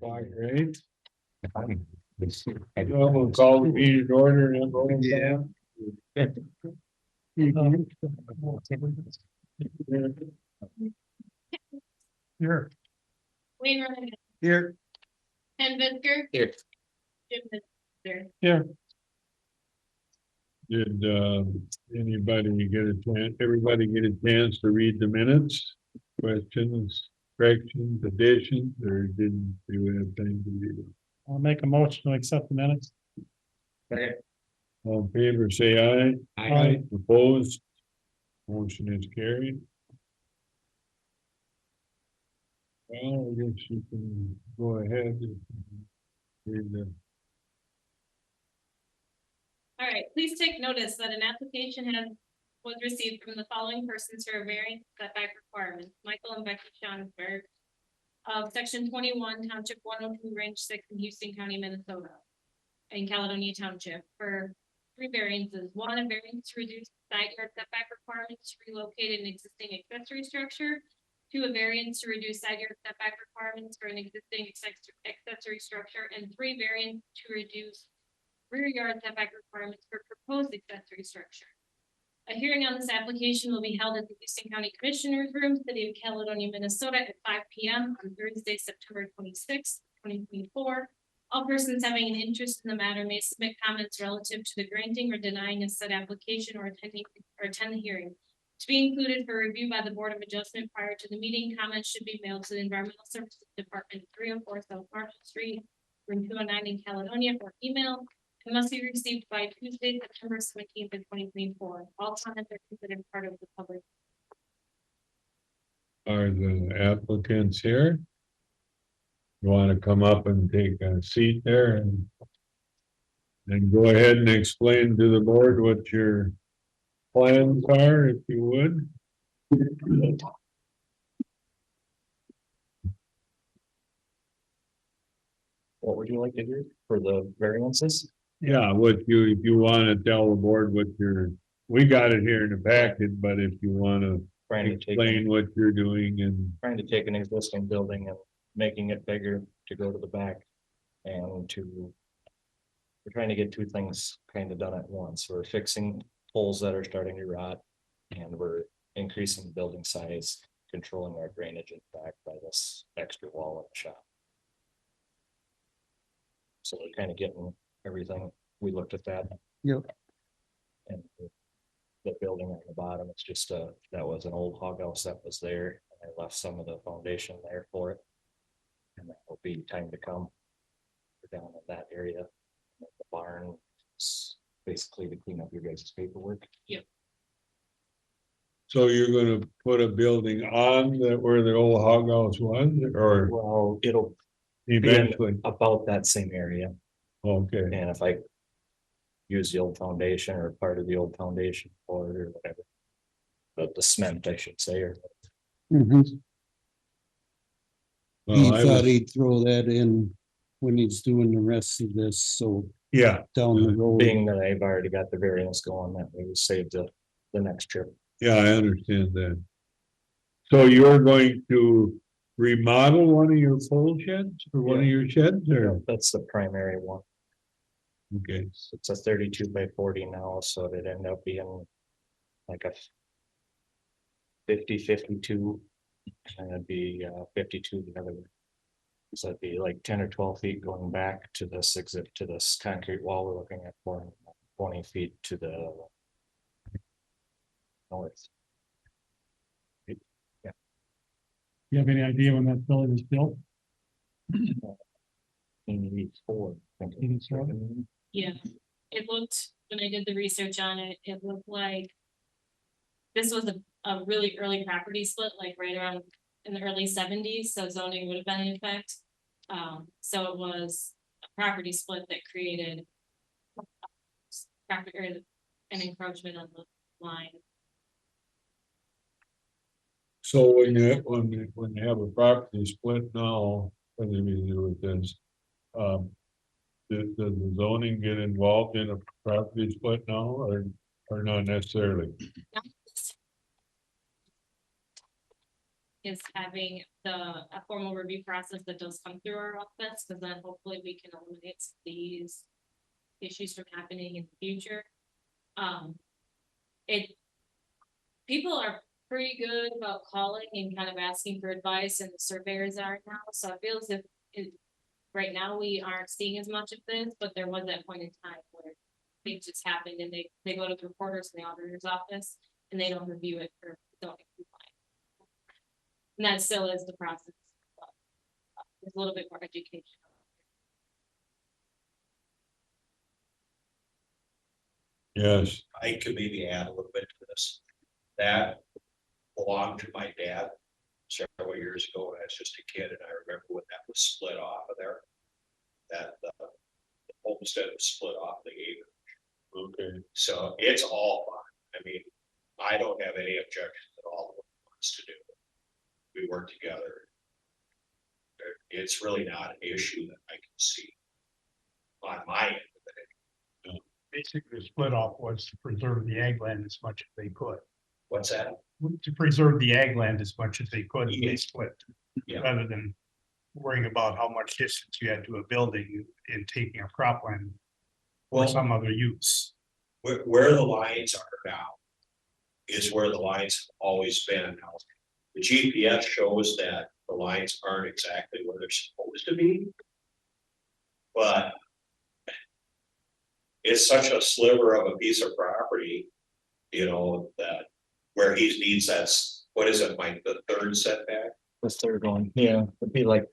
Clock, right? Well, we'll call the meeting to order and roll down. Here. Wayne Ryan, Here. Ken Visker. Here. Jim Visker. Here. Did anybody get a chance, everybody get a chance to read the minutes? Questions, corrections, additions, or didn't you have time to read it? I'll make a motion to accept the minutes. All in favor, say aye. Aye. Opposed? Motion is carried. Well, I guess you can go ahead and read the. All right, please take notice that an application was received from the following persons for a variance setback requirements, Michael and Becky Schonsberg of section 21, township 102, range 6 in Houston County, Minnesota, in Caledonia Township for 3 variances. 1, a variance to reduce side yard setback requirements to relocate an existing accessory structure. 2, a variance to reduce side yard setback requirements for an existing accessory structure. And 3, variance to reduce rear yard setback requirements for proposed accessory structure. A hearing on this application will be held at the Houston County Commissioners Room, City of Caledonia, Minnesota at 5 p.m. on Thursday, September 26, 2024. All persons having an interest in the matter may submit comments relative to the granting or denying of said application or attend the hearing. To be included for review by the Board of Adjustment prior to the meeting, comments should be mailed to the Environmental Services Department, 304 South Marshall Street, room 209 in Caledonia, or email. It must be received by Tuesday, September 17th of 2024. All comments are considered part of the public. Are the applicants here? You want to come up and take a seat there and go ahead and explain to the board what your plans are, if you would. What would you like to hear for the variances? Yeah, if you want to tell the board what we got it here in the packet, but if you want to explain what you're doing and. Trying to take an existing building and making it bigger to go to the back and we're trying to get 2 things kind of done at once. We're fixing holes that are starting to rot and we're increasing the building size, controlling our drainage in the back by this extra wall in the shop. So we're kind of getting everything. We looked at that. Yep. And the building on the bottom, it's just that was an old hog house that was there. I left some of the foundation there for it. And that will be time to come. We're down in that area. The barn is basically to clean up your guys' paperwork. So you're gonna put a building on where the old hog house was, or Well, it'll eventually? be about that same area. Okay, And if I use the old foundation or part of the old foundation for it or whatever. But the cement, I should say, or well, He I thought was, he'd throw that in when he's doing the rest of this, so yeah, down the road. being that I've already got the variance going, that way we save the next trip. yeah, I understand that. So you're going to remodel one of your pole sheds or one of your sheds, or? That's the primary one. Okay, It's a 32 by 40 now, so it'd end up being like a 50-52, and it'd be 52 the other way. So it'd be like 10 or 12 feet going back to this exit to this concrete wall we're looking at, for 20 feet to the north. You have any idea when that building was built? 84. I think. 84? Yeah, it looked, when I did the research on it, it looked like this was a really early property split, like right around in the early 70s, so zoning would have been in effect. So it was a property split that created property or an encroachment on the line. so when you have a property split now, what do you do with this? Does the zoning get involved in a property split now, or not necessarily? is having a formal review process that does come through our office, because then hopefully we can eliminate these issues from happening in the future. People are pretty good about calling and kind of asking for advice, and the surveyors are now, so it feels if right now we aren't seeing as much of this, but there was that point in time where things just happened and they go to the reporters in the auditor's office and they don't review it for zoning compliance. And that still is the process. But there's a little bit more education. Yes, I could maybe add a little bit to this. That belonged to my dad several years ago when I was just a kid, and I remember when that was split off of there. That the homestead was split off the acre. okay, So it's all fine. I mean, I don't have any objections at all to what he wants to do. We work together. It's really not an issue that I can see on my end of it. Basically, the split off was to preserve the ag land as much as they could. What's that? To preserve the ag land as much as they could, and they Yes. split. Yeah. Rather than worrying about how much distance you had to a building and taking a cropland or Well, some other use. where the lines are now is where the lines have always been. Now, the GPS shows that the lines aren't exactly where they're supposed to be. But it's such a sliver of a piece of property, you know, that where he needs what is it, like the third setback? The third one, yeah, it'd be like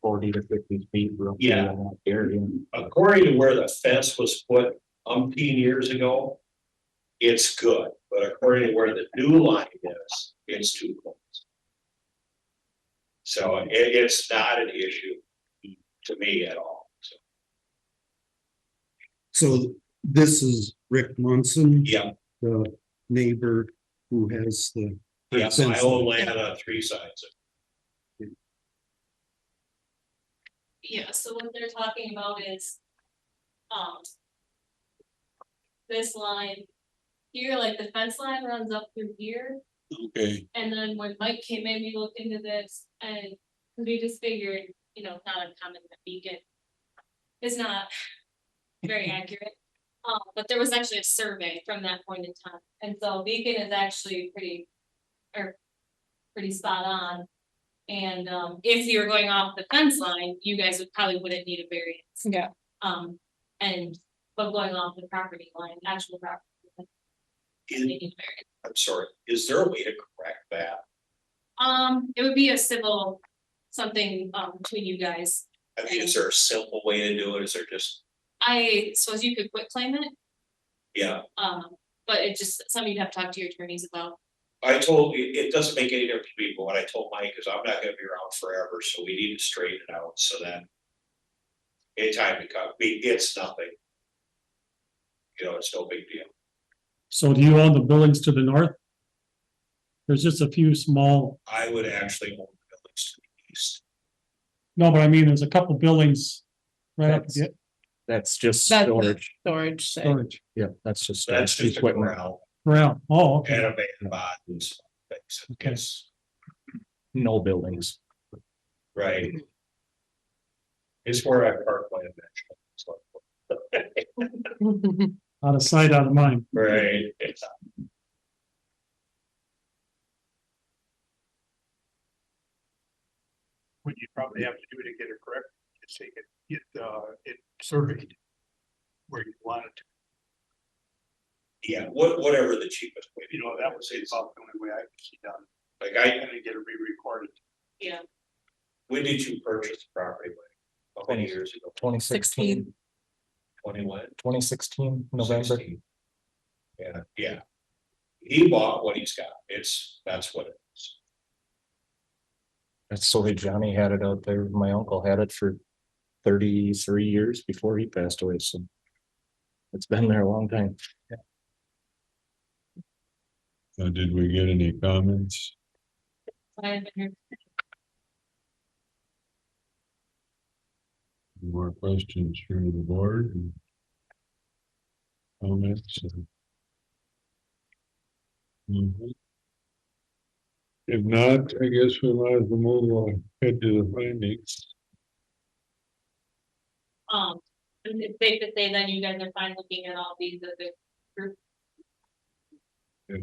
40 to 50 feet. roughly Yeah. in that area. According to where the fence was put umpteen years ago, it's good, but according to where the new line is, it's too close. So it's not an issue to me at all. So, So this is Rick Munson, yeah, the neighbor who has the, yeah, I Fence own line. land on 3 sides. Yeah, so what they're talking about is, this line here, like the fence line runs up through here. okay, And then when Mike came in, we looked into this and we just figured, you know, it's not uncommon that Beacon is not very accurate. But there was actually a survey from that point in time, and so Beacon is actually pretty spot on. And if you were going off the fence line, you guys wouldn't need a variance. Yeah. But going off the property line, actual property. line, they need a variance. I'm sorry, is there a way to correct that? It would be a civil something between you guys. I mean, is there a simple way to do it? Is there just, I suppose you could quit claim it, yeah, but it just something you'd have to talk to your attorneys about. I told you, it doesn't make any difference to me, but what I told Mike is I'm not gonna be around forever, so we need to straighten it out so that. In time to come, it's nothing. You know, it's no big deal. So do you own the buildings to the north? There's just a few small, I would actually own the buildings to the east. no, but I mean, there's a couple buildings right up That's- the That's just That's- storage. Storage. site. storage. Yeah, that's just. That's storage just a equipment. corral Around, oh, and okay, a van bodies. Okay. No buildings. Right. It's where I park my eventually. out of sight, out of mind. Right. It's, What you probably have to do to get it correct, is take it, it surveyed. Where you want it to, yeah, whatever the cheapest way. to you know, do that it was is. about the only way I could see done, Like and then get it re-recorded. Yeah. when did you purchase the property? Like, how many years ago? 2016, 21? 2016, November. 16. Yeah, yeah. He bought what he's got. That's what it is. That's the way Johnny had it out there. My uncle had it for 33 years before he passed away, so. It's been there a long time. did we get any comments? I haven't heard. More questions from the board? and Comments? Mhm. If not, I guess we might as well move on, head to the findings. And it's safe to say then you guys are fine looking at all these as a group. Yeah.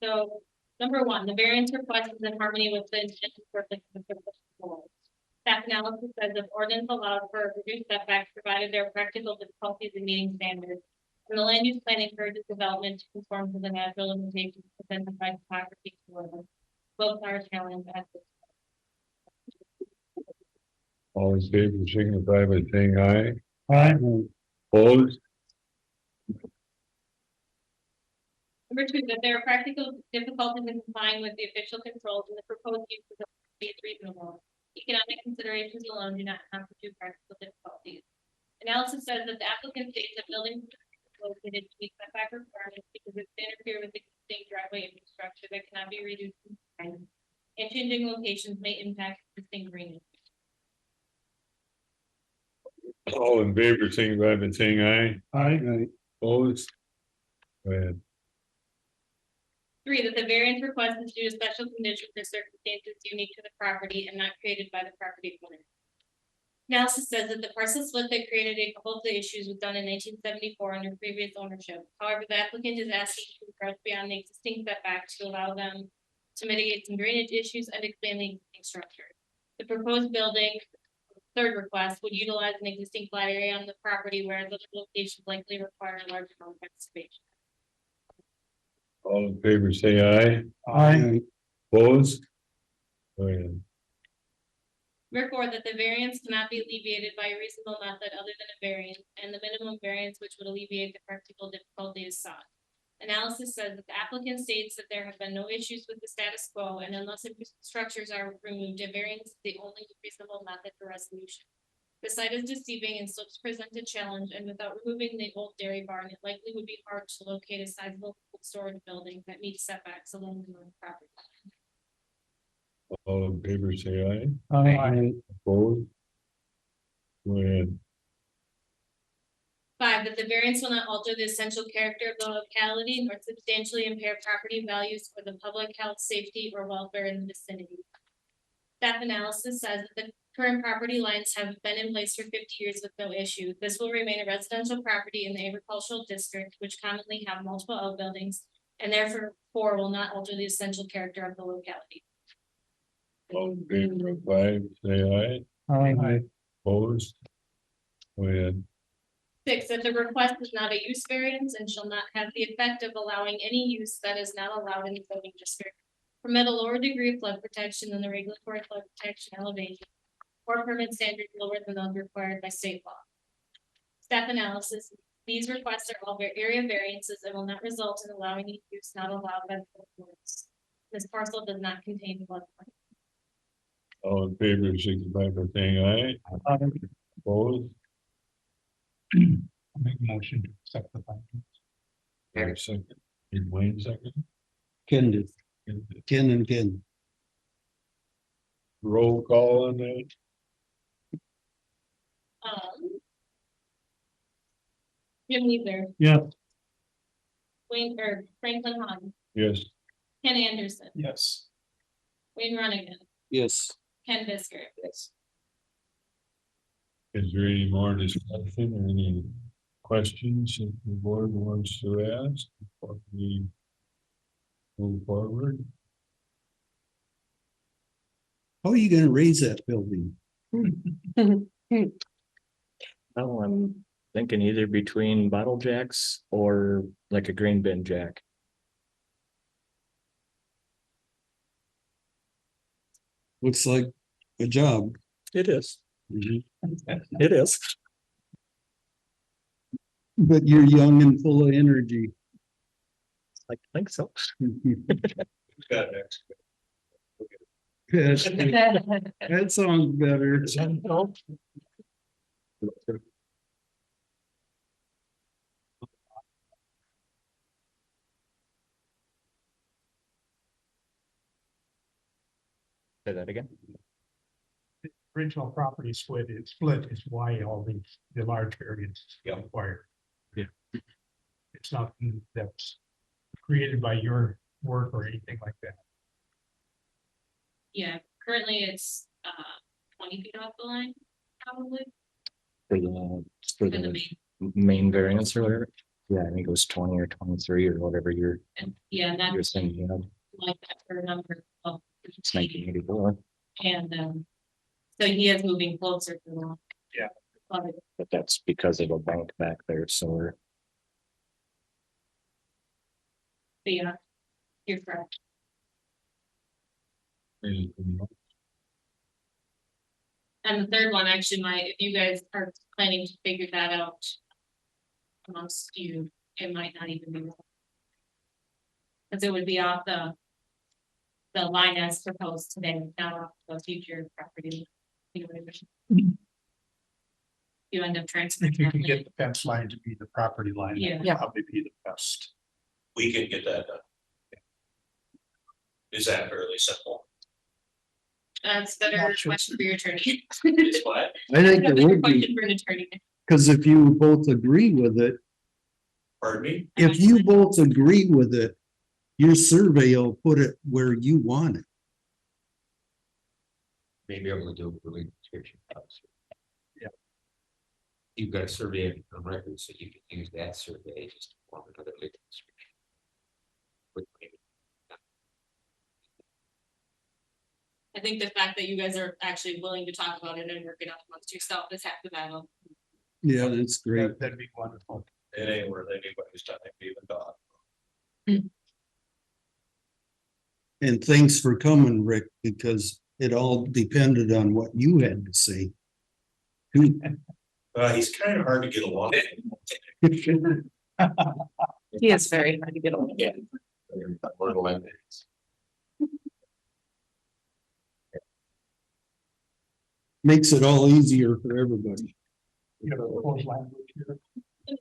So, number one, the variance request is in harmony with the intent and purpose of the proposal. Staff analysis says if ordinance allowed for reduced setbacks provided there are practical difficulties in meeting standards. And the land use plan encourages development to conform to the natural limitations presented by topography. Both are challenged at this. All in favor, signify by saying aye. Aye. Opposed? Number two, that there are practical difficulties in complying with the official controls and the proposed use of the is reasonable. Economic considerations alone do not constitute practical difficulties. Analysis says that the applicant states that building is located to meet setback requirements because it's interfere with existing driveway infrastructure that cannot be reduced in size. And changing locations may impact existing greening. All in favor, signify by saying aye. Aye. Opposed? Go ahead. Three, that the variance request is due to special conditions or circumstances unique to the property and not created by the property owner. Analysis says that the parcel split that created a couple of the issues was done in 1974 under previous ownership. However, the applicant is asking to encroach beyond the existing setback to allow them to mitigate some drainage issues and expand the existing structure. The proposed building, third request, would utilize an existing flat area on the property where the location likely require a large amount of excavation. All in favor, say aye. Aye. Opposed? Go ahead. Number four, that the variance cannot be alleviated by a reasonable method other than a variance, and the minimum variance which would alleviate the practical difficulty is sought. Analysis says that the applicant states that there have been no issues with the status quo, and unless structures are removed, a variance is the only reasonable method for resolution. The site is deceiving and slopes present a challenge, and without removing the old dairy barn, it likely would be hard to locate a sizable storage building that meets setbacks along the north property line. All in favor, say aye. Aye. Opposed? Go ahead. Five, that the variance will not alter the essential character of the locality nor substantially impair property values for the public health, safety, or welfare in the vicinity. Staff analysis says that the current property lines have been in place for 50 years with no issue. This will remain a residential property in the agricultural district, which commonly have multiple outbuildings, and therefore will not alter the essential character of the locality. All in favor of five, say aye. Aye. Opposed? Go ahead. Six, that the request is not a use variance and shall not have the effect of allowing any use that is not allowed in the zoning district. Permit a lower degree of flood protection than the regulatory flood protection elevation, or permit standards lower than those required by state law. Staff analysis, these requests are all area variances and will not result in allowing any use not allowed by the ordinance. This parcel does not contain floodplain. All in favor, signify by saying aye. Opposed? Make a motion to accept the findings. Or second. Did Wayne second? Ken did. Ken and Ken. Roll call on that? Jim Weaver, Yeah. Wayne, or Franklin Hahn, Yes. Ken Anderson, Yes. Wayne Runnigan, Yes. Ken Bisker. Yes. Is there any more discussion or any questions that the board wants to ask before we move forward? How are you gonna raise that building? Well, I'm thinking either between bottle jacks or like a grain bin jack. Looks like a job. It is. It is. But you're young and full of energy. I think so. Who's got next? That sounds better. Say that again. Original property split is why all the large variants Yeah. required. It's nothing that's created by your work or anything like that. Yeah, currently it's 20 feet off the line, probably, For the, for the main. main variance or whatever. Yeah, I think it was 20 or 23 or whatever you're And yeah, that's saying, you know, like that for a number of. it's 1984, And so he is moving closer to the. Yeah. But but that's because of a bank back there, so we're. yeah, you're correct. Anything else? And the third one actually might, if you guys are planning to figure that out amongst you, it might not even be wrong. Cause it would be off the line as proposed today, not off the future property. You know what I mean? You end up transferring. If you that can land. get the fence line to be the property line, that would Yeah. probably be the best. We can get that done. Is that fairly simple? That's better Not sure. question for your attorney. It's what? I think it Better would be, question for an attorney. because if you both agree with it, Pardon me? if you both agree with it, your survey will put it where you want it. Maybe able to do a really description. Yeah. You've got a survey on record, so you can use that survey just to form another legal description. With maybe I think the fact that you guys are actually willing to talk about it and work it out amongst yourself is half the battle. Yeah, that's great. That'd be wonderful. It ain't worth anybody's time to even talk. And thanks for coming, Rick, because it all depended on what you had to say. He's kind of hard to get along. He is very hard to get along. Yeah. Makes it all easier for everybody. You know, the whole language here.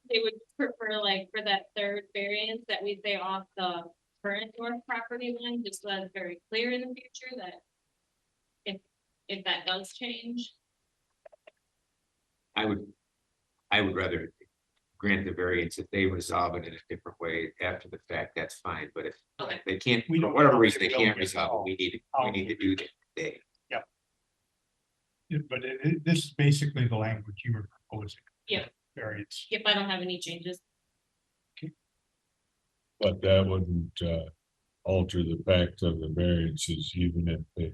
They would prefer like for that third variance that we say off the current north property line, just so that's very clear in the future that. If that does change, I would rather grant the variance if they resolve it in a different way after the fact, that's fine, but if okay, they can't, We for don't whatever know reason, if they they'll can't get resolve it, we need to do that today. Yeah, but this is basically the language you were proposing. Yeah. Variance. if I don't have any changes, But that wouldn't alter the fact of the variances, even if they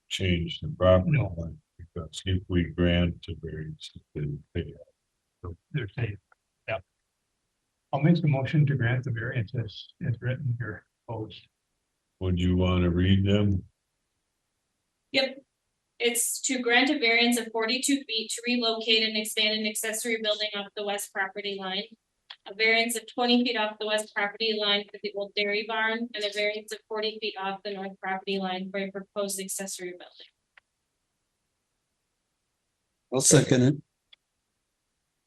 change the property No. line. Because if we grant the variance, They're saying, yeah. I'll make the motion to grant the variance as written here, opposed. would you want to read them? yep. It's to grant a variance of 42 feet to relocate and expand an accessory building off the west property line. A variance of 20 feet off the west property line for the old dairy barn, and a variance of 40 feet off the north property line for a proposed accessory building. I'll second it.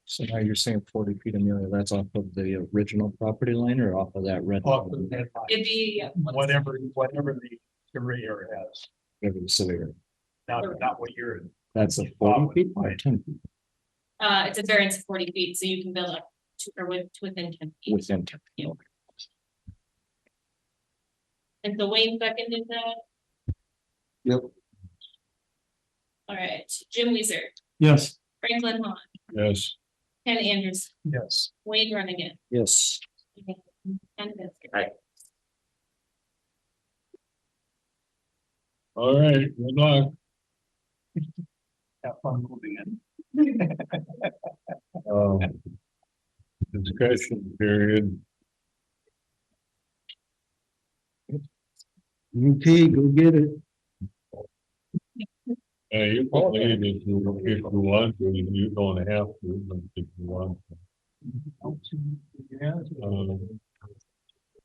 So now you're saying 40 feet, Amelia, that's off of the original property line or off of that red? Off of that line. It'd be. Whatever the surveyor has, Whatever the surveyor. not what you're. That's a 40 feet or 10 feet It's a variance of 40 feet, so you can build up to or within 10 feet. within 10 feet. Yeah. And so Wayne seconded that. Yep. All right, Jim Weezer, Yes. Franklin Hahn, Yes, Ken Anderson, Yes. Wayne Runnigan. Yes. And Vincent. Aye. all right, good luck. Have fun moving in. Discussion period. Okay, go get it. You can leave if you want to, you don't have to, but if you want.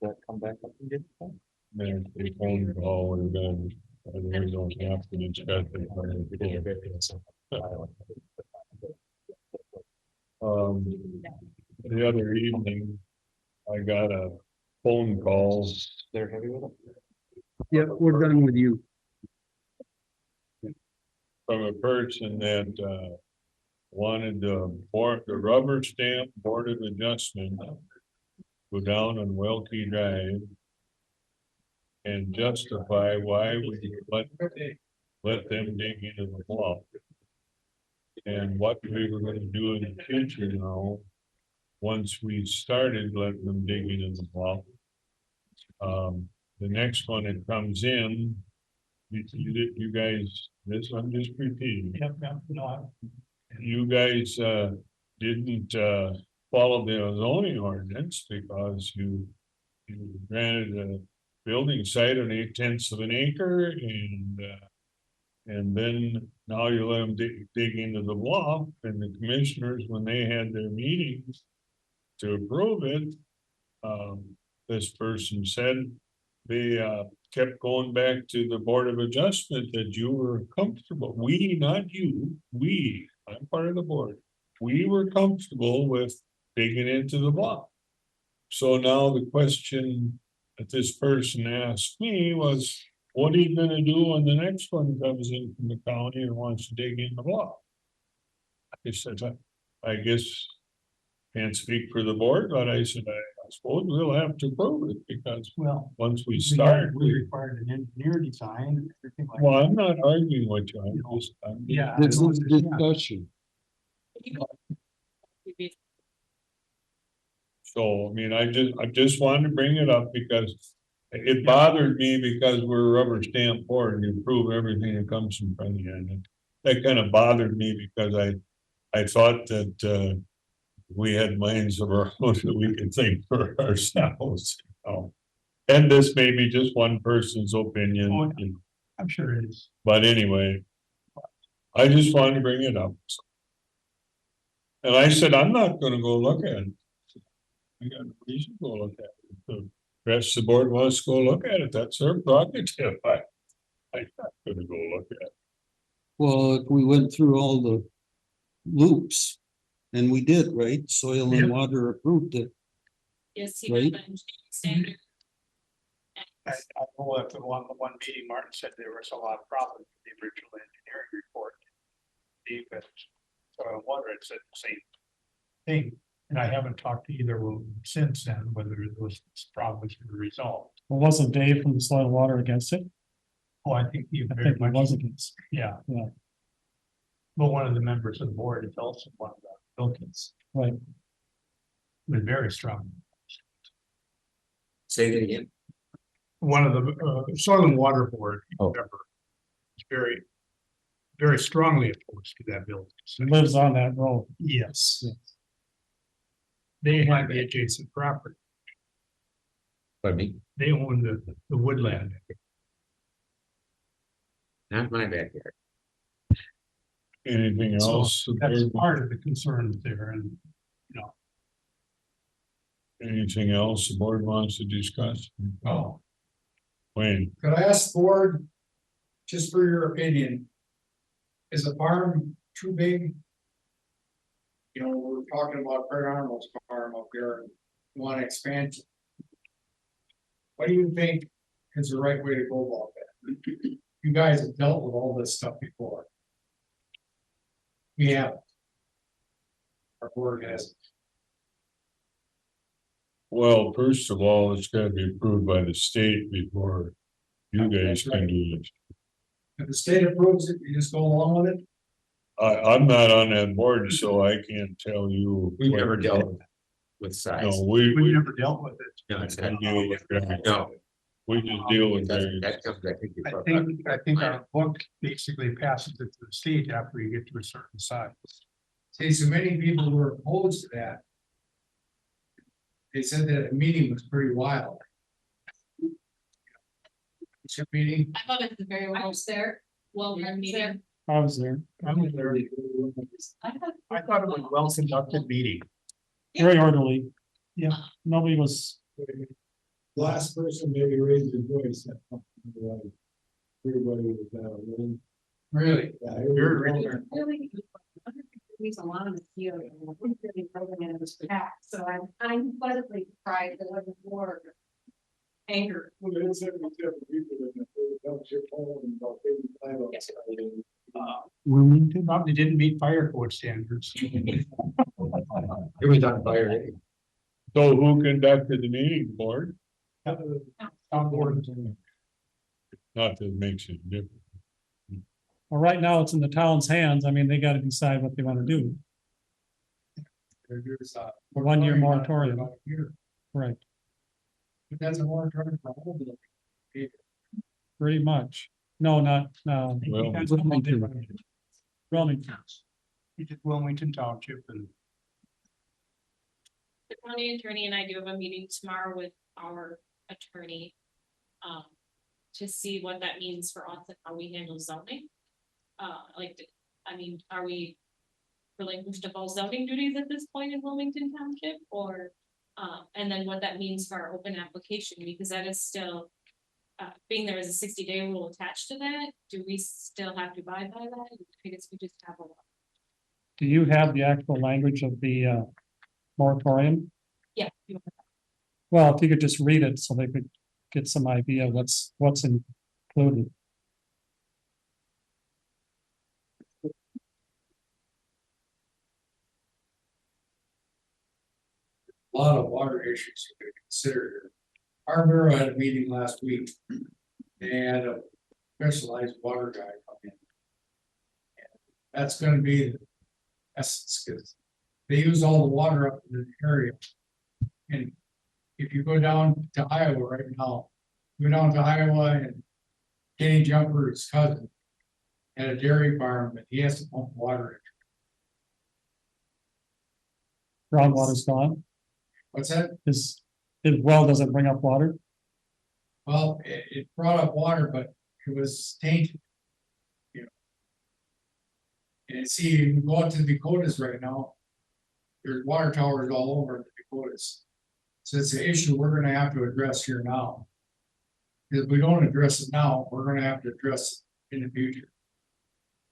That come back up and get it? Then they phone call and then, and we don't have to discuss it. The other evening, I got a phone call They're heavy with it? Yeah, we're done with you. from a person that wanted the rubber stamp board of adjustment go down on Welke Drive. And justify why we let them dig into the bluff. And what we were gonna do in the future now. Once we started letting them dig into the bluff. The next one that comes in. You guys, this I'm just repeating. Yep, yep, no, You guys didn't follow the zoning ordinance because you granted a building site on 8/10 of an acre and then now you let them dig into the bluff and the commissioners, when they had their meetings to approve it, this person said they kept going back to the Board of Adjustment that you were comfortable. We, not you, we, I'm part of the board. We were comfortable with digging into the block. So now the question that this person asked me was, what are you gonna do when the next one comes in from the county and wants to dig in the block? I said, I guess can't speak for the board, but I said, I suppose we'll have to prove it because well, once we start. we required an engineer design and everything like. Well, I'm not arguing with you, I'm Yeah. This is discussion. So, I mean, I just wanted to bring it up because it bothered me because we're a rubber stamp board and you prove everything that comes in front of you. And that kind of bothered me because I thought that, we had minds of our own that we could think for ourselves. And this may be just one person's opinion. Oh, I'm sure it is. But anyway, I just wanted to bring it up. And I said, I'm not gonna go look at it. I got no reason to go look at it. If the rest of the board wants to go look at it, that's their prerogative. I'm not gonna go look at it. Well, if we went through all the loops, and we did, right? Soil and Yeah. water approved it. Yes, he Right. did, standard. I know at the one meeting, Martin said there was a lot of problems with the original engineering report. Deep and soil and water, it said the same thing, and I haven't talked to either of them since then, whether those problems were resolved. Well, wasn't Dave from the Soil and Water against it? Oh, I think he I very think he much, was against. yeah. Yeah. But one of the members of the board is also one of the Wilkins. Right. With very strong. Say that again. One of the soil and water board Oh. member is very, very strongly opposed to that building. He lives on that road. Yes. They have the adjacent property. Pardon me, They own the woodland. not my backyard. Anything So else? that's part of the concerns there and, you know. Anything else the board wants to discuss? Oh, Wayne, could I ask the board, just for your opinion? Is the farm too big? You know, we're talking about Prairie Arnold's farm up here, want expansion. What do you think is the right way to go about that? You guys have dealt with all this stuff before. We have. Our board has. well, first of all, it's gotta be approved by the state before you guys can do this. If the state approves it, you just go along with it? I'm not on that board, so I can't tell you. We've what- never dealt with size. No, We've we never dealt with it. No, it's we not. deal with variance. No, We just deal with that variance. comes, I think. I think our book basically passes it to the state after you get to a certain size. See, so many people were opposed to that. They said that the meeting was pretty wild. It's a meeting. I thought it was very well. There. Well, run meeting. I was there. I thought it was a well conducted meeting. Very orderly. Yeah, nobody was, Last person maybe raised their voice. Everybody was really? Yeah. Really, there's a lot of the here, and I think really program was packed, so I'm pleasantly surprised there wasn't more anger. Wilmington probably didn't meet fire code standards. It was on fire. So who conducted the meeting, board? On board. Not that it makes it different. Well, right now it's in the town's hands. I mean, they gotta decide what they wanna do. There's a. 1 year moratorium. About a year. Right, But that's a moratorium for all buildings. pretty much. No, not, no. Well, Wilmington. He did Wilmington Township and The county attorney and I do have a meeting tomorrow with our attorney. To see what that means for us and how we handle zoning. I mean, are we relinquished of all zoning duties at this point in Wilmington Township, or? And then what that means for our open application, because that is still. Being there is a 60-day rule attached to that, do we still have to abide by that? I guess we just have a. Do you have the actual language of the moratorium? Yeah. Well, if you could just read it so they could get some idea what's included. A lot of water issues to consider. Our bureau had a meeting last week. They had a specialized water guy come in. And that's gonna be the essence, because they use all the water up in the area. And if you go down to Iowa right now, go down to Iowa and Kenny Jumper's cousin had a dairy farm, but he has to pump water. Groundwater's gone. What's that? His well doesn't bring up water. Well, it brought up water, but it was tainted. You know. And see, you go out to the Dakotas right now. There's water towers all over the Dakotas. So it's an issue we're gonna have to address here now. If we don't address it now, we're gonna have to address it in the future.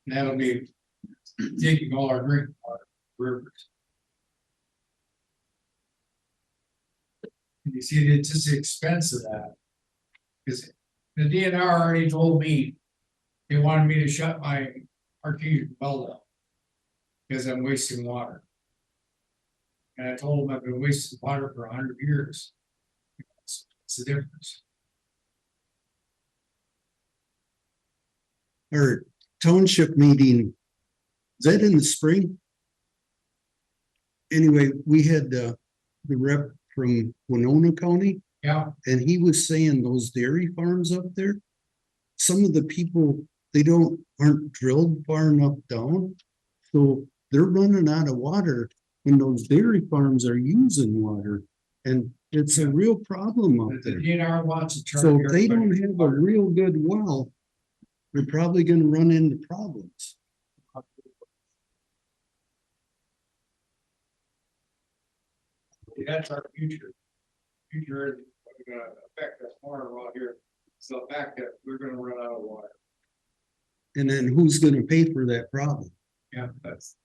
And that'll be taking all our drinking water, rivers. And you see, it's just the expense of that. Cause the DNR already told me they wanted me to shut my artesian well down. Cause I'm wasting water. And I told them I've been wasting water for 100 years. It's the difference. Our township meeting, is that in the spring? Anyway, we had the rep from Winona County, Yeah, and he was saying those dairy farms up there, some of the people, they aren't drilled far enough down, so they're running out of water when those dairy farms are using water, and it's a real problem up the there. DNR wants to charge. So if they don't everybody have a water. real good well, they're probably gonna run into problems. That's our future. Future is gonna affect us more around here. So the fact that we're gonna run out of water. And then who's gonna pay for that problem? Yeah, that's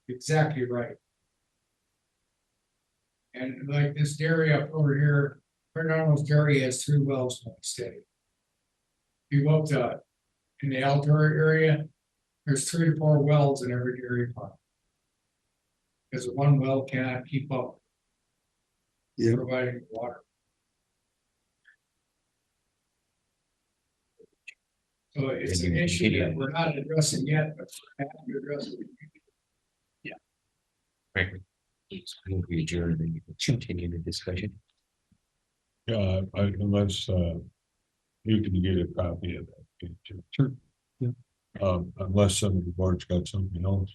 exactly right. And like this dairy up over here, Fernando's Dairy has 3 wells in the state. You go up to, in the Altura area, there's 3 to 4 wells in every dairy farm. Because one well cannot keep up. Yeah. Providing water. So it's an issue that we're not addressing yet, but we have to address it. Frankly, it's going to be adjourned and you can continue the discussion. Yeah, unless, you can get a copy of that. too. Sure, yeah. Unless some of the board's got something else.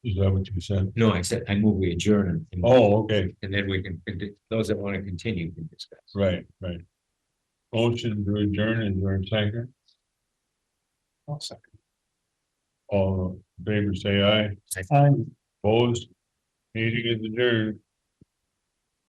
Is that what you said? No, I said, I move we adjourn. And Oh, okay, and then we can, those that want to continue can discuss. right. Motion to adjourn, is there a second? I'll second. All in favor say aye, I opposed, meeting is adjourned.